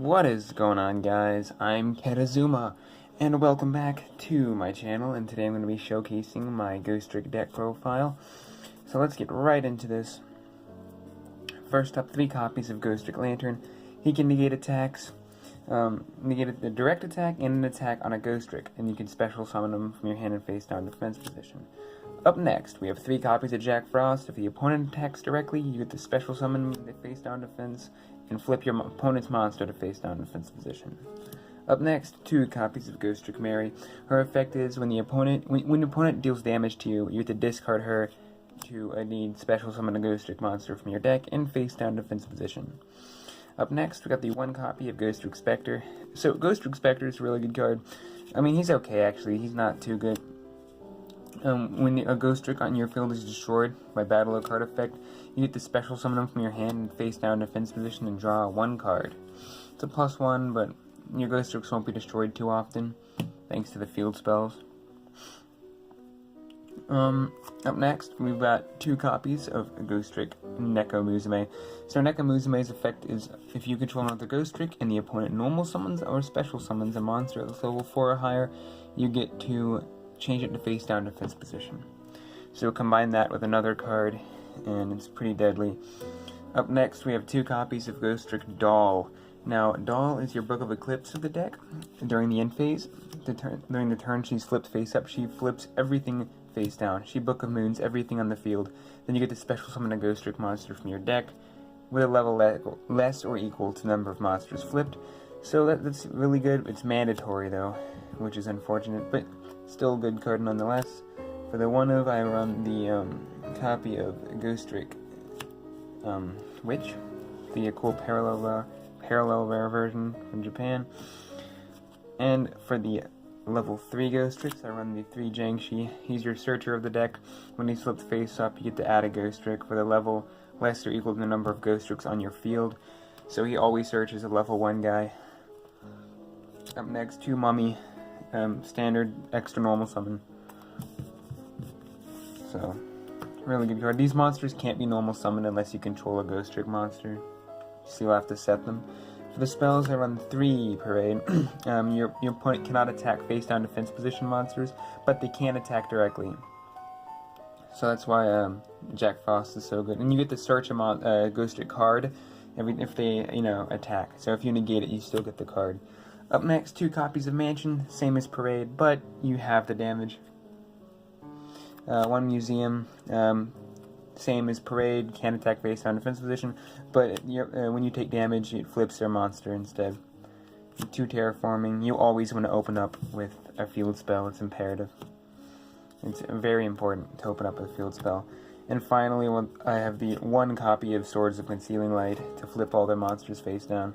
What is going on, guys? I'm Ketazuma, and welcome back to my channel, and today I'm going to be showcasing my Ghostrick deck profile. So let's get right into this. First up, 3 copies of Ghostrick Lantern. He can negate attacks, negate a direct attack and an attack on a Ghostrick, and you can special summon them from your hand and face down defense position. Up next, we have 3 copies of Jack Frost. If the opponent attacks directly, you get to special summon the face down defense and flip your opponent's monster to face down defense position. Up next, 2 copies of Ghostrick Mary. Her effect is when the opponent deals damage to you, you have to discard her to need special summon a Ghostrick monster from your deck in face down defense position. Up next, we got the 1 copy of Ghostrick Spectre. So Ghostrick Spectre is a really good card. I mean, he's okay actually. He's not too good. When a Ghostrick on your field is destroyed by battle or card effect, you get to special summon them from your hand and face down defense position and draw 1 card. It's a +1, but your Ghostricks won't be destroyed too often, thanks to the field spells. Up next, we've got 2 copies of Ghostrick Neko Musume. So Neko Musume's effect is if you control another Ghostrick and the opponent normal summons or special summons a monster at level 4 or higher, you get to change it to face down defense position. So combine that with another card, and it's pretty deadly. Up next, we have 2 copies of Ghostrick Doll. Now, Doll is your Book of Eclipse of the deck. During the end phase, during the turn she's flipped face up, she flips everything face down. She Book of Moons everything on the field. Then you get to special summon a Ghostrick monster from your deck with a level less or equal to the number of monsters flipped. So that's really good. It's mandatory though, which is unfortunate, but still a good card nonetheless. For the one of, I run the copy of Ghostrick Witch, the cool parallel rare version from Japan. And for the level 3 Ghostricks, I run the 3 Jiangshi. He's your searcher of the deck. When he's flipped face up, you get to add a Ghostrick with a level less or equal to the number of Ghostricks on your field. So he always searches a level 1 guy. Up next, 2 Mummy. Standard extra normal summon. So, really good card. These monsters can't be normal summoned unless you control a Ghostrick monster, so you'll have to set them. For the spells, I run 3 Parade. Your opponent cannot attack face down defense position monsters, but they can attack directly. So that's why Jack Frost is so good. And you get to search a Ghostrick card if they attack. So if you negate it, you still get the card. Up next, 2 copies of Mansion, same as Parade, but you have the damage. 1 Museum, same as Parade, can't attack face down defense position, but when you take damage, it flips their monster instead. 2 Terraforming, you always want to open up with a field spell, it's imperative. It's very important to open up with a field spell. And finally, I have the 1 copy of Swords of Concealing Light to flip all their monsters face down.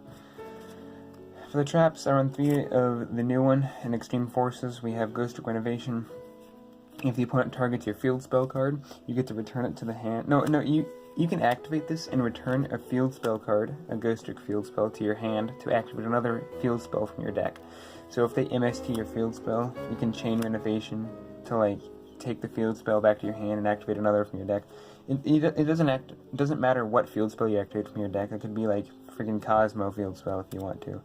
For the traps, I run 3 of the new one. In Extreme Forces, we have Ghostrick Renovation. If the opponent targets your field spell card, you get to return it to the hand. No, you can activate this and return a field spell card, a Ghostrick field spell, to your hand to activate another field spell from your deck. So if they MST your field spell, you can chain Renovation to take the field spell back to your hand and activate another from your deck. It doesn't matter what field spell you activate from your deck. It could be like freaking Cosmo field spell if you want to.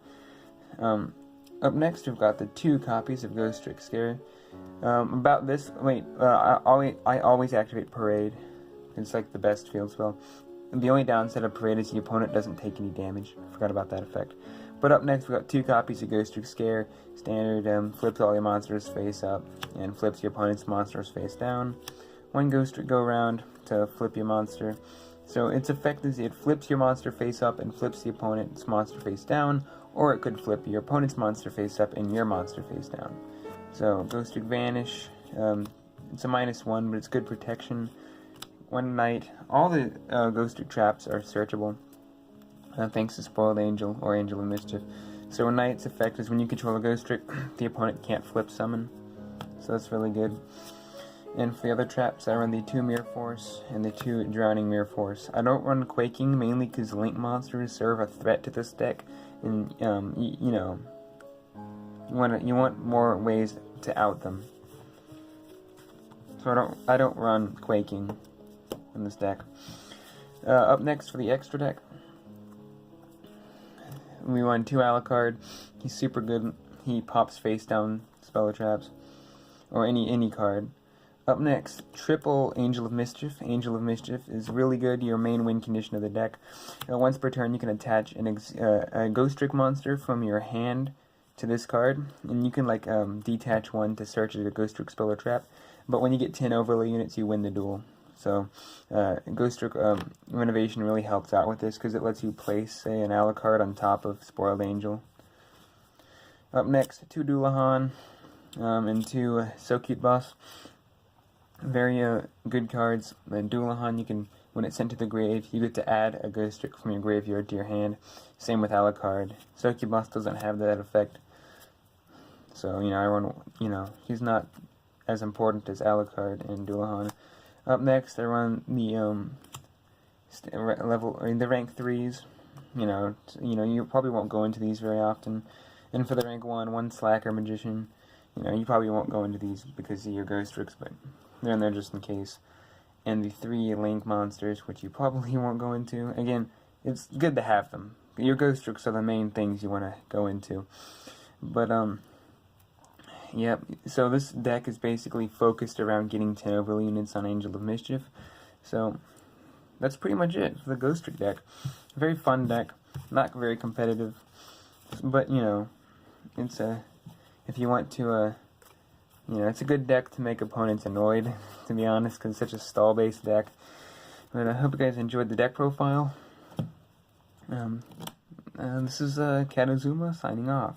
Up next, we've got the 2 copies of Ghostrick Scare. About this, I always activate Parade. It's like the best field spell. And the only downside of Parade is the opponent doesn't take any damage. Forgot about that effect. But up next, we've got 2 copies of Ghostrick Scare. Standard, flips all your monsters face up and flips your opponent's monsters face down. 1 Ghostrick go around to flip your monster. So its effect is it flips your monster face up and flips the opponent's monster face down, or it could flip your opponent's monster face up and your monster face down. So Ghostrick Vanish, it's a -1, but it's good protection. 1 Night, all the Ghostrick traps are searchable, thanks to Spoiled Angel or Angel of Mischief. So 1 Night's effect is when you control a Ghostrick, the opponent can't flip summon, so that's really good. And for the other traps, I run the 2 Mirror Force and the 2 Drowning Mirror Force. I don't run Quaking, mainly because Link monsters serve a threat to this deck, and you want more ways to out them. So I don't run Quaking in this deck. Up next for the extra deck, we run 2 Alucard. He's super good. He pops face down spell traps, or any card. Up next, triple Angel of Mischief. Angel of Mischief is really good, your main win condition of the deck. Once per turn, you can attach a Ghostrick monster from your hand to this card, and you can like detach one to search as a Ghostrick spell or trap. But when you get 10 overlay units, you win the duel. So Ghostrick Renovation really helps out with this because it lets you place, say, an Alucard on top of Spoiled Angel. Up next, 2 Dullahan and 2 So Cute Boss. Very good cards. Dullahan, you can, when it's sent to the grave, you get to add a Ghostrick from your graveyard to your hand. Same with Alucard. So Cute Boss doesn't have that effect. So he's not as important as Alucard and Dullahan. Up next, I run the the rank 3s. You probably won't go into these very often. And for the rank 1 Slacker Magician, you probably won't go into these because of your Ghostricks, but they're in there just in case. And the 3 Link monsters, which you probably won't go into. Again, it's good to have them. Your Ghostricks are the main things you want to go into. But yep, so this deck is basically focused around getting 10 overlay units on Angel of Mischief. So that's pretty much it for the Ghostrick deck. Very fun deck, not very competitive, but it's if you want to it's a good deck to make opponents annoyed, to be honest, because it's such a stall-based deck. But I hope you guys enjoyed the deck profile. This is Katazuma signing off.